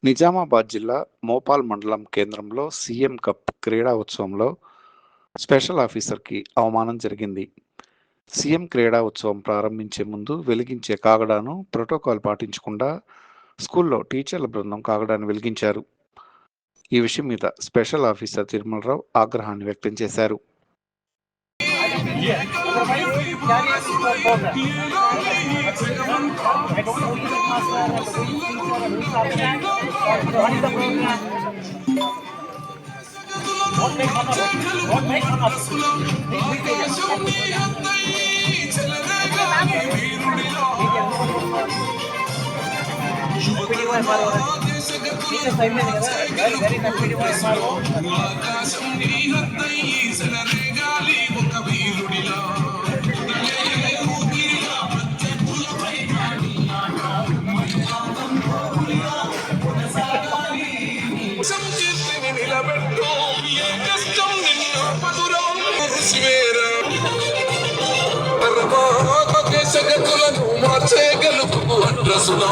నిజామాబాద్ జిల్లా మోపాల్ మండలం కేంద్రంలో సీఎం కప్ క్రీడా ఉత్సవంలో స్పెషల్ ఆఫీసర్కి అవమానం జరిగింది. సీఎం క్రీడా ఉత్సవం ప్రారంభించే ముందు వెలిగించే కాగడాను ప్రోటోకాల్ పాటించకుండా స్కూల్లో టీచర్ల బృందం కాగడాన్ని వెలిగించారు. ఈ విషయం మీద స్పెషల్ ఆఫీసర్ తిరుమలరావు ఆగ్రహాన్ని వ్యక్తం చేశారు. మార్చేయగలుగు అడ్రస్లో